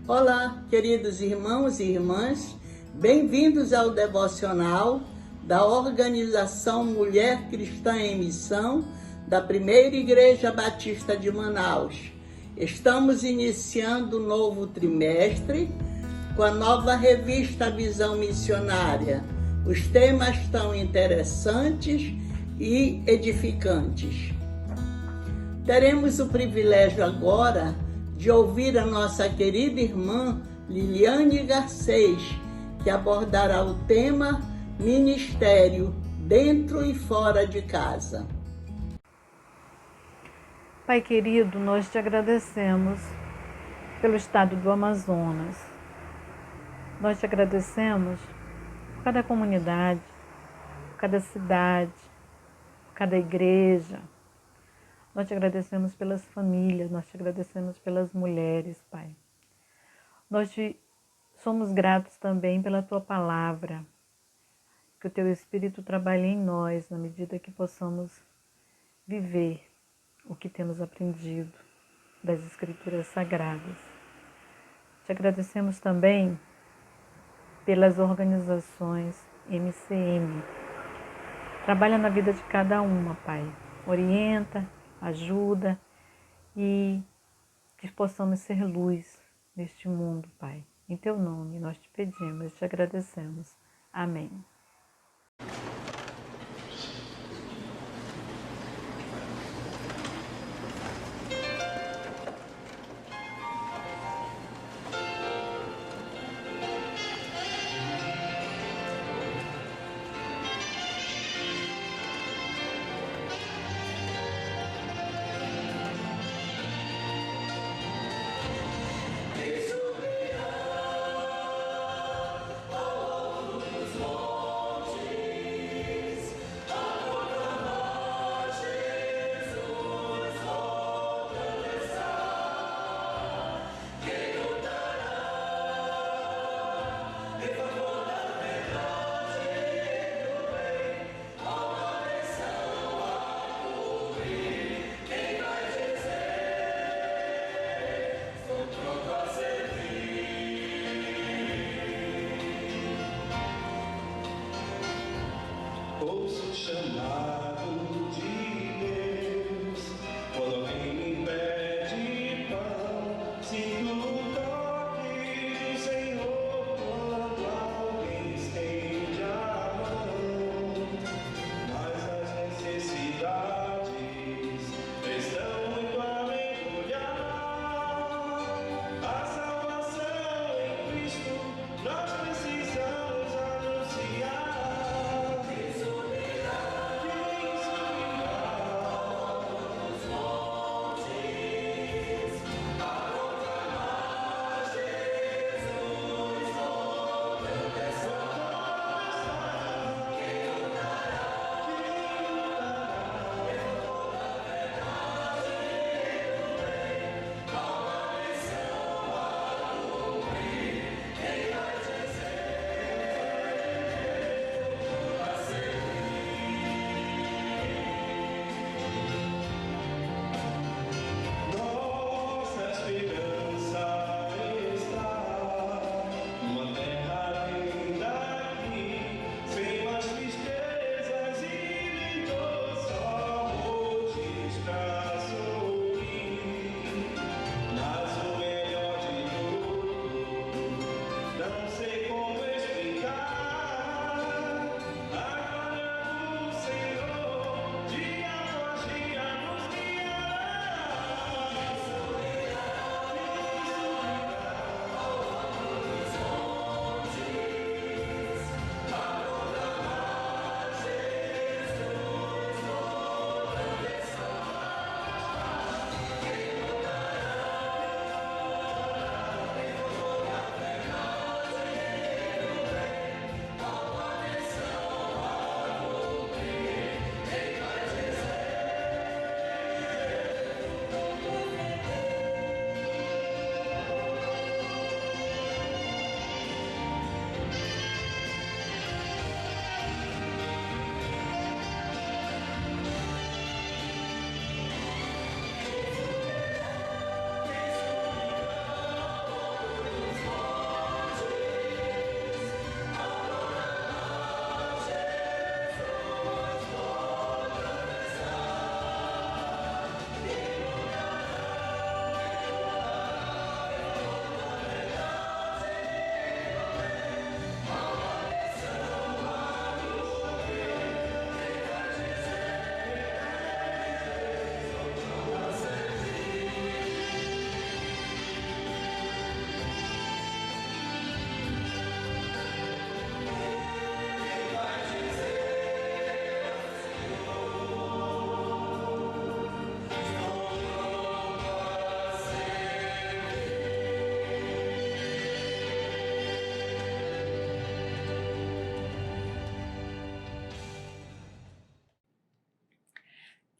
Olá, queridos irmãos e irmãs, bem-vindos ao devocional da Organização Mulher Cristã em Missão da Primeira Igreja Batista de Manaus. Estamos iniciando o novo trimestre com a nova revista Visão Missionária. Os temas estão interessantes e edificantes. Teremos o privilégio agora de ouvir a nossa querida irmã Liliane Garcês, que abordará o tema Ministério dentro e fora de casa. Pai querido, nós te agradecemos pelo estado do Amazonas. Nós te agradecemos por cada comunidade, por cada cidade, por cada igreja. Nós te agradecemos pelas famílias, nós te agradecemos pelas mulheres, Pai. Nós te somos gratos também pela Tua palavra, que o Teu Espírito trabalhe em nós na medida que possamos viver o que temos aprendido das Escrituras Sagradas. Te agradecemos também pelas organizações MCM. Trabalha na vida de cada uma, Pai. Orienta, ajuda e que possamos ser luz neste mundo, Pai. Em Teu nome nós te pedimos e te agradecemos. Amém.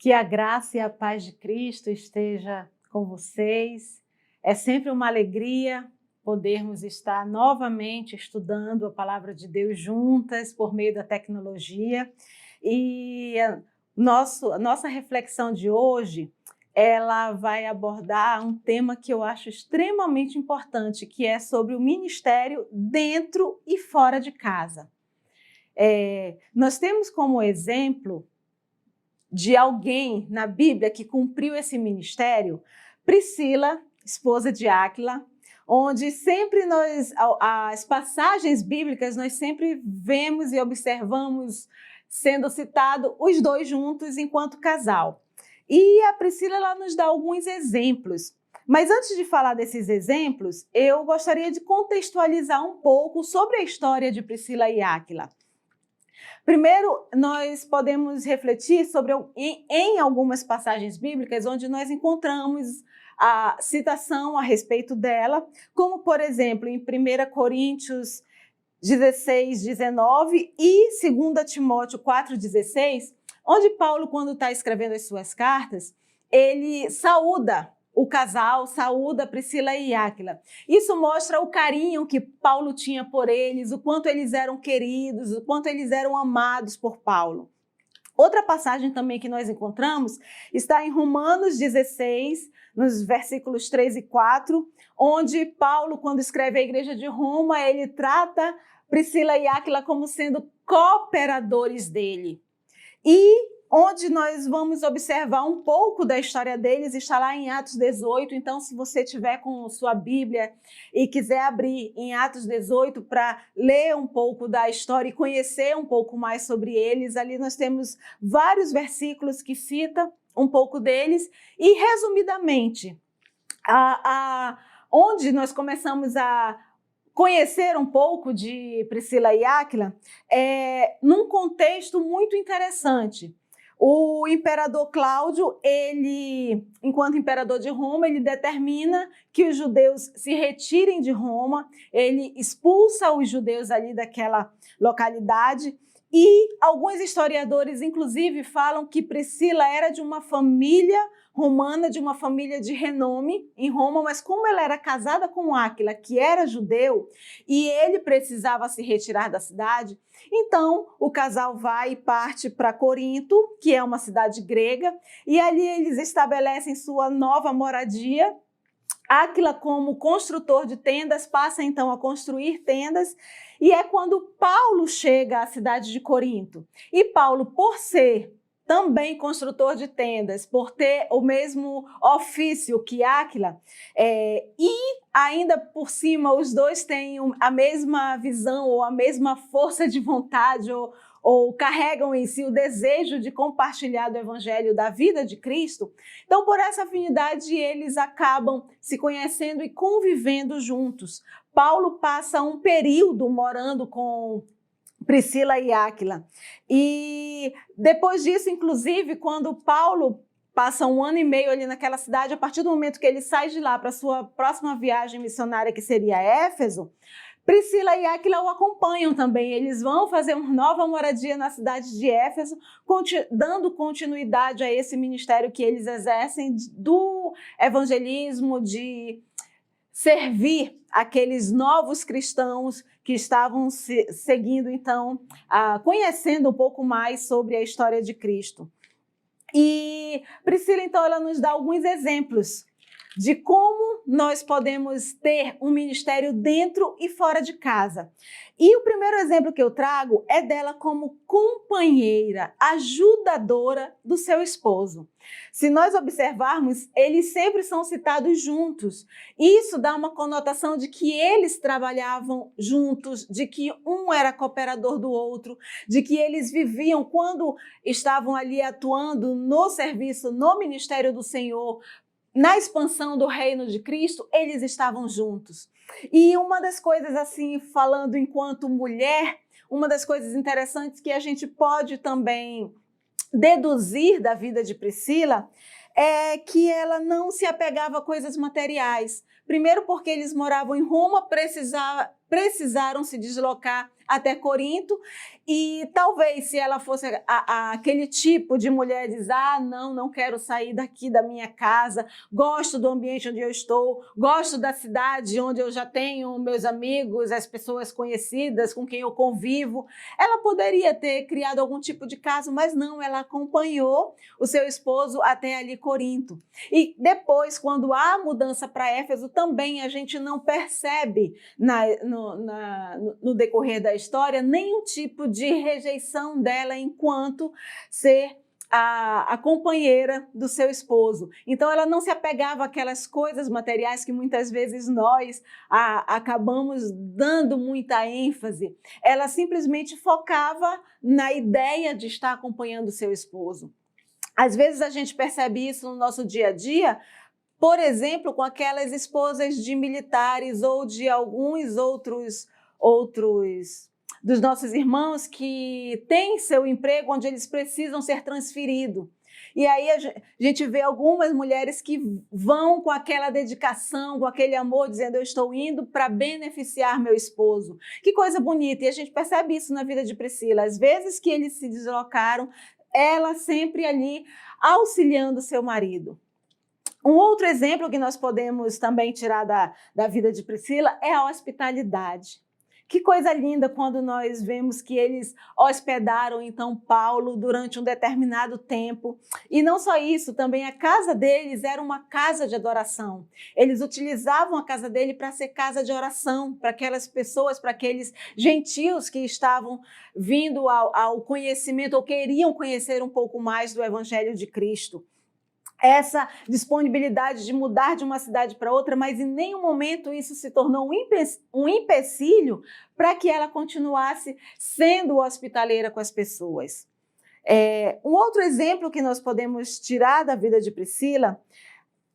Que a graça e a paz de Cristo esteja com vocês. É sempre uma alegria podermos estar novamente estudando a palavra de Deus juntas por meio da tecnologia. E a nossa reflexão de hoje, ela vai abordar um tema que eu acho extremamente importante, que é sobre o ministério dentro e fora de casa. Nós temos como exemplo de alguém na Bíblia que cumpriu esse ministério, Priscila, esposa de Áquila, onde sempre as passagens bíblicas, nós sempre vemos e observamos sendo citado os dois juntos enquanto casal. E a Priscila, ela nos dá alguns exemplos. Mas antes de falar desses exemplos, eu gostaria de contextualizar um pouco sobre a história de Priscila e Áquila. Primeiro, nós podemos refletir em algumas passagens bíblicas onde nós encontramos a citação a respeito dela, como, por exemplo, em 1 Coríntios 16, 19 e 2 Timóteo 4, 16, onde Paulo, quando está escrevendo as suas cartas, ele saúda o casal, saúda Priscila e Áquila. Isso mostra o carinho que Paulo tinha por eles, o quanto eles eram queridos, o quanto eles eram amados por Paulo. Outra passagem também que nós encontramos está em Romanos 16, nos versículos 3 e 4, onde Paulo, quando escreve a igreja de Roma, ele trata Priscila e Áquila como sendo cooperadores dele. E onde nós vamos observar um pouco da história deles, está lá em Atos 18. Então, se você tiver com sua Bíblia e quiser abrir em Atos 18 para ler um pouco da história e conhecer um pouco mais sobre eles, ali nós temos vários versículos que citam um pouco deles. E, resumidamente, onde nós começamos a conhecer um pouco de Priscila e Áquila, num contexto muito interessante. O imperador Cláudio, ele, enquanto imperador de Roma, ele determina que os judeus se retirem de Roma, ele expulsa os judeus ali daquela localidade, e alguns historiadores, inclusive, falam que Priscila era de uma família romana, de uma família de renome em Roma, mas como ela era casada com Áquila, que era judeu, e ele precisava se retirar da cidade, então o casal vai e parte para Corinto, que é uma cidade grega, e ali eles estabelecem sua nova moradia. Áquila, como construtor de tendas, passa então a construir tendas, e é quando Paulo chega à cidade de Corinto. E Paulo, por ser também construtor de tendas, por ter o mesmo ofício que Áquila, e ainda por cima os dois têm a mesma visão ou a mesma força de vontade, ou carregam em si o desejo de compartilhar do evangelho da vida de Cristo. Então, por essa afinidade, eles acabam se conhecendo e convivendo juntos. Paulo passa um período morando com Priscila e Áquila. E depois disso, inclusive, quando Paulo passa 1 ano e meio ali naquela cidade, a partir do momento que ele sai de lá para a sua próxima viagem missionária, que seria Éfeso, Priscila e Áquila o acompanham também. Eles vão fazer uma nova moradia na cidade de Éfeso, dando continuidade a esse ministério que eles exercem do evangelismo, de servir aqueles novos cristãos que estavam seguindo, então, conhecendo um pouco mais sobre a história de Cristo. E Priscila, então, ela nos dá alguns exemplos de como nós podemos ter um ministério dentro e fora de casa. E o primeiro exemplo que eu trago é dela como companheira, ajudadora do seu esposo. Se nós observarmos, eles sempre são citados juntos. Isso dá uma conotação de que eles trabalhavam juntos, de que um era cooperador do outro, de que eles viviam, quando estavam ali atuando no serviço, no ministério do Senhor, na expansão do reino de Cristo, eles estavam juntos. E uma das coisas, assim, falando enquanto mulher, uma das coisas interessantes que a gente pode também deduzir da vida de Priscila é que ela não se apegava a coisas materiais. Primeiro porque eles moravam em Roma, precisaram se deslocar até Corinto, e talvez se ela fosse aquele tipo de mulher diz, não quero sair daqui da minha casa, gosto do ambiente onde eu estou, gosto da cidade onde eu já tenho meus amigos, as pessoas conhecidas com quem eu convivo, ela poderia ter criado algum tipo de caso, mas não, ela acompanhou o seu esposo até ali Corinto. E depois, quando há mudança para Éfeso, também a gente não percebe no decorrer da história nenhum tipo de rejeição dela enquanto ser a companheira do seu esposo. Então ela não se apegava àquelas coisas materiais que muitas vezes nós acabamos dando muita ênfase. Ela simplesmente focava na ideia de estar acompanhando o seu esposo. Às vezes a gente percebe isso no nosso dia a dia, por exemplo, com aquelas esposas de militares ou de alguns outros dos nossos irmãos que têm seu emprego onde eles precisam ser transferidos. E aí a gente vê algumas mulheres que vão com aquela dedicação, com aquele amor, dizendo, eu estou indo para beneficiar meu esposo. Que coisa bonita! E a gente percebe isso na vida de Priscila. Às vezes que eles se deslocaram, ela sempre ali auxiliando seu marido. Um outro exemplo que nós podemos também tirar da vida de Priscila é a hospitalidade. Que coisa linda quando nós vemos que eles hospedaram então Paulo durante um determinado tempo. E não só isso, também a casa deles era uma casa de adoração. Eles utilizavam a casa dele para ser casa de oração, para aquelas pessoas, para aqueles gentios que estavam vindo ao conhecimento ou queriam conhecer um pouco mais do Evangelho de Cristo. Essa disponibilidade de mudar de uma cidade para outra, mas em nenhum momento isso se tornou um empecilho para que ela continuasse sendo hospitaleira com as pessoas. Um outro exemplo que nós podemos tirar da vida de Priscila,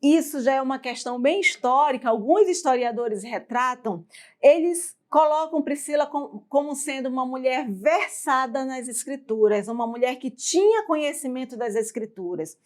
isso já é uma questão bem histórica, alguns historiadores retratam, eles colocam Priscila como sendo uma mulher versada nas Escrituras, uma mulher que tinha conhecimento das Escrituras.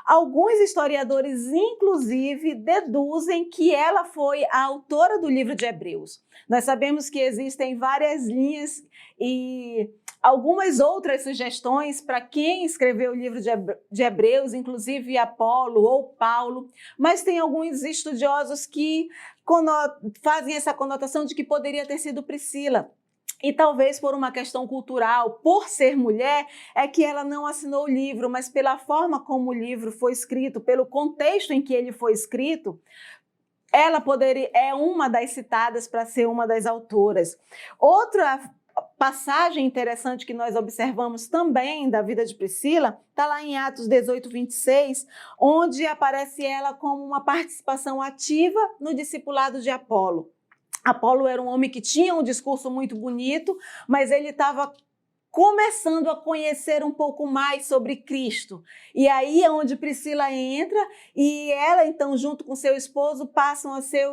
Alguns historiadores, inclusive, deduzem que ela foi a autora do livro de Hebreus. Nós sabemos que existem várias linhas e algumas outras sugestões para quem escreveu o livro de Hebreus, inclusive Apolo ou Paulo, mas tem alguns estudiosos que fazem essa conotação de que poderia ter sido Priscila. E talvez por uma questão cultural, por ser mulher, é que ela não assinou o livro, mas pela forma como o livro foi escrito, pelo contexto em que ele foi escrito, ela é uma das citadas para ser uma das autoras. Outra passagem interessante que nós observamos também da vida de Priscila está lá em Atos 18, 26, onde aparece ela como uma participação ativa no discipulado de Apolo. Apolo era um homem que tinha um discurso muito bonito, mas ele estava começando a conhecer um pouco mais sobre Cristo. E aí é onde Priscila entra e ela, então, junto com seu esposo, passam a ser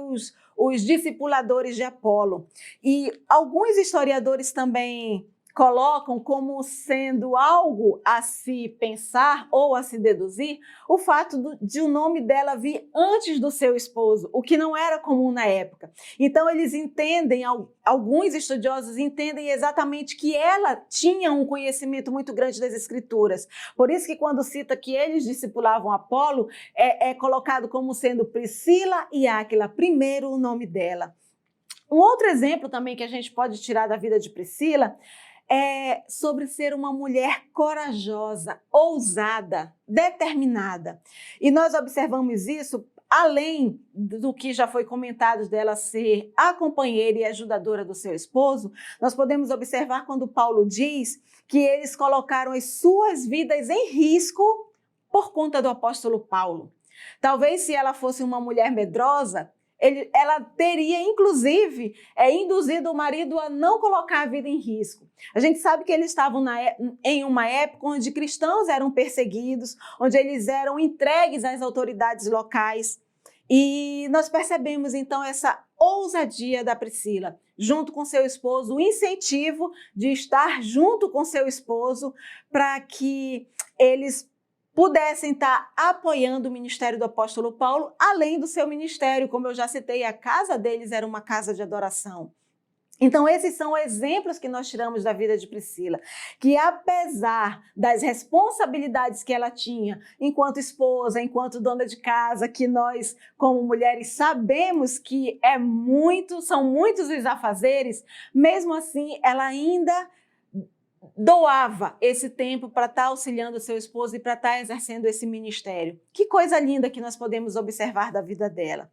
os discipuladores de Apolo. E alguns historiadores também colocam como sendo algo a se pensar ou a se deduzir o fato de o nome dela vir antes do seu esposo, o que não era comum na época. Então eles entendem, alguns estudiosos entendem exatamente que ela tinha um conhecimento muito grande das Escrituras. Por isso que quando cita que eles discipulavam Apolo, é colocado como sendo Priscila e Áquila, primeiro o nome dela. Um outro exemplo também que a gente pode tirar da vida de Priscila é sobre ser uma mulher corajosa, ousada, determinada. E nós observamos isso, além do que já foi comentado dela ser a companheira e ajudadora do seu esposo, nós podemos observar quando Paulo diz que eles colocaram as suas vidas em risco por conta do apóstolo Paulo. Talvez se ela fosse uma mulher medrosa, ela teria, inclusive, induzido o marido a não colocar a vida em risco. A gente sabe que eles estavam em uma época onde cristãos eram perseguidos, onde eles eram entregues às autoridades locais. E nós percebemos, então, essa ousadia da Priscila, junto com seu esposo, o incentivo de estar junto com seu esposo para que eles pudessem estar apoiando o ministério do apóstolo Paulo, além do seu ministério. Como eu já citei, a casa deles era uma casa de adoração. Então, esses são exemplos que nós tiramos da vida de Priscila, que apesar das responsabilidades que ela tinha enquanto esposa, enquanto dona de casa, que nós, como mulheres, sabemos que são muitos os afazeres, mesmo assim, ela ainda doava esse tempo para estar auxiliando o seu esposo e para estar exercendo esse ministério. Que coisa linda que nós podemos observar da vida dela.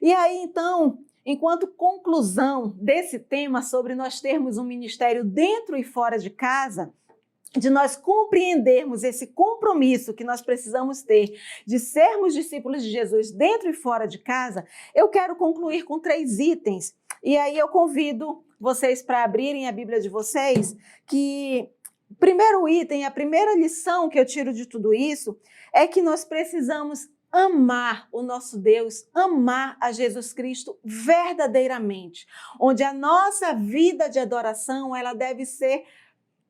E aí, então, enquanto conclusão desse tema sobre nós termos um ministério dentro e fora de casa, de nós compreendermos esse compromisso que nós precisamos ter de sermos discípulos de Jesus dentro e fora de casa, eu quero concluir com 3 itens. E aí eu convido vocês para abrirem a Bíblia de vocês, que o primeiro item, a primeira lição que eu tiro de tudo isso é que nós precisamos amar o nosso Deus, amar a Jesus Cristo verdadeiramente, onde a nossa vida de adoração ela deve ser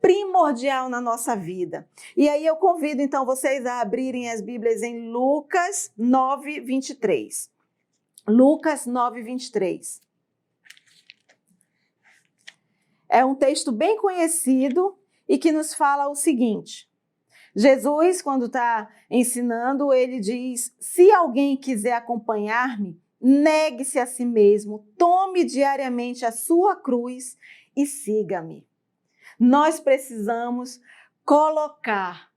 primordial na nossa vida. E aí eu convido então vocês a abrirem as Bíblias em Lucas 9, 23. Lucas 9, 23. É um texto bem conhecido e que nos fala o seguinte: Jesus, quando está ensinando, ele diz: se alguém quiser acompanhar-me, negue-se a si mesmo, tome diariamente a sua cruz e siga-me. Nós precisamos colocar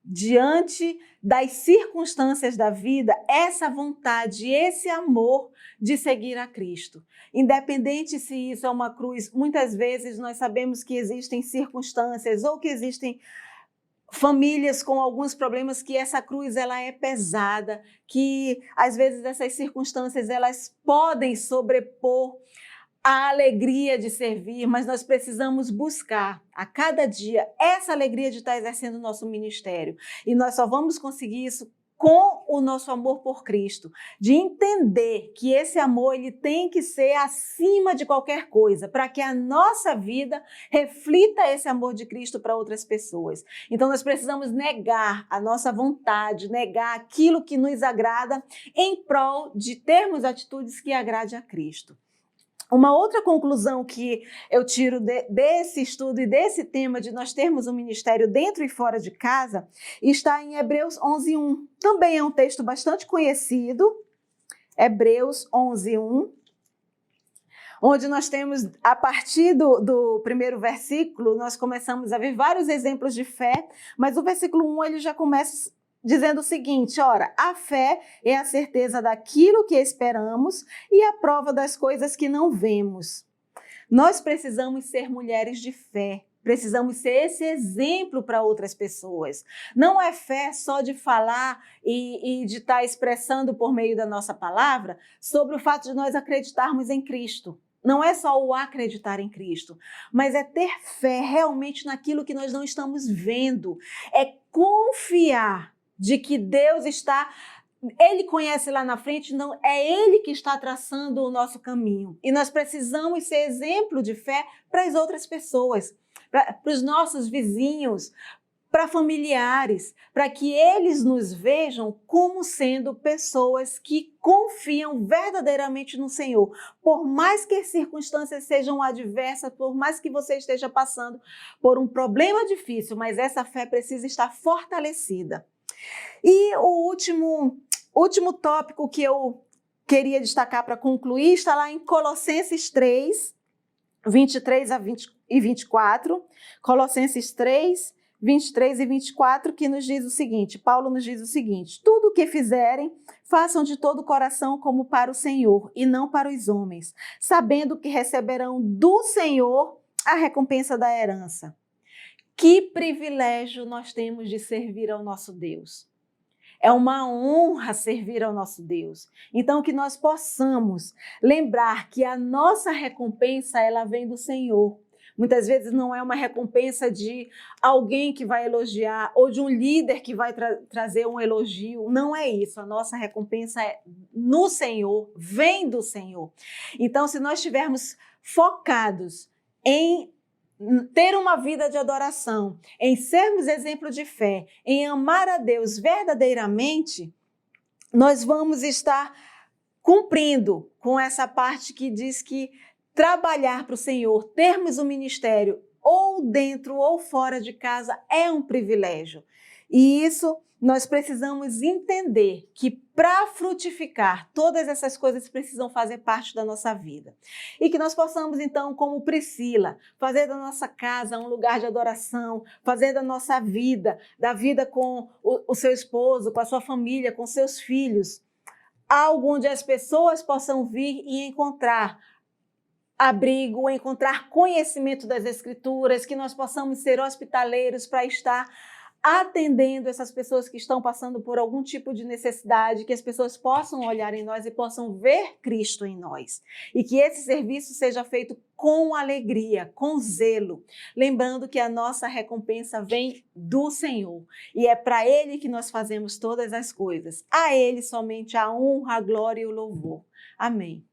diante das circunstâncias da vida essa vontade, esse amor de seguir a Cristo. Independente se isso é uma cruz, muitas vezes nós sabemos que existem circunstâncias ou que existem famílias com alguns problemas que essa cruz ela é pesada, que às vezes essas circunstâncias elas podem sobrepor a alegria de servir, mas nós precisamos buscar a cada dia essa alegria de estar exercendo o nosso ministério. E nós só vamos conseguir isso com o nosso amor por Cristo, de entender que esse amor ele tem que ser acima de qualquer coisa, para que a nossa vida reflita esse amor de Cristo para outras pessoas. Então nós precisamos negar a nossa vontade, negar aquilo que nos agrada em prol de termos atitudes que agradem a Cristo. Uma outra conclusão que eu tiro desse estudo e desse tema de nós termos um ministério dentro e fora de casa está em Hebreus 11:1. Também é um texto bastante conhecido, Hebreus 11:1, onde nós temos, a partir do primeiro versículo, nós começamos a ver vários exemplos de fé, mas o versículo 1 ele já começa dizendo o seguinte: ora, a fé é a certeza daquilo que esperamos e a prova das coisas que não vemos. Nós precisamos ser mulheres de fé, precisamos ser esse exemplo para outras pessoas. Não é fé só de falar e de estar expressando por meio da nossa palavra sobre o fato de nós acreditarmos em Cristo. Não é só o acreditar em Cristo, mas é ter fé realmente naquilo que nós não estamos vendo. É confiar de que Deus Ele conhece lá na frente, não é Ele que está traçando o nosso caminho. E nós precisamos ser exemplo de fé para as outras pessoas, para os nossos vizinhos, para familiares, para que eles nos vejam como sendo pessoas que confiam verdadeiramente no Senhor. Por mais que as circunstâncias sejam adversas, por mais que você esteja passando por um problema difícil, mas essa fé precisa estar fortalecida. E o último tópico que eu queria destacar para concluir está lá em Colossenses 3, 23 e 24. Colossenses 3, 23 e 24, que nos diz o seguinte, Paulo nos diz o seguinte: tudo o que fizerem, façam de todo o coração como para o Senhor e não para os homens, sabendo que receberão do Senhor a recompensa da herança. Que privilégio nós temos de servir ao nosso Deus. É uma honra servir ao nosso Deus. Então, que nós possamos lembrar que a nossa recompensa, ela vem do Senhor. Muitas vezes não é uma recompensa de alguém que vai elogiar ou de um líder que vai trazer um elogio. Não é isso. A nossa recompensa é no Senhor, vem do Senhor. Então, se nós estivermos focados em ter uma vida de adoração, em sermos exemplo de fé, em amar a Deus verdadeiramente, nós vamos estar cumprindo com essa parte que diz que trabalhar para o Senhor, termos um ministério ou dentro ou fora de casa é um privilégio. E isso nós precisamos entender que para frutificar, todas essas coisas precisam fazer parte da nossa vida. E que nós possamos, então, como Priscila, fazer da nossa casa um lugar de adoração, fazer da nossa vida, da vida com o seu esposo, com a sua família, com seus filhos, algo onde as pessoas possam vir e encontrar abrigo, encontrar conhecimento das Escrituras, que nós possamos ser hospitaleiros para estar atendendo essas pessoas que estão passando por algum tipo de necessidade, que as pessoas possam olhar em nós e possam ver Cristo em nós. E que esse serviço seja feito com alegria, com zelo, lembrando que a nossa recompensa vem do Senhor. E é para Ele que nós fazemos todas as coisas. A Ele somente a honra, a glória e o louvor. Amém.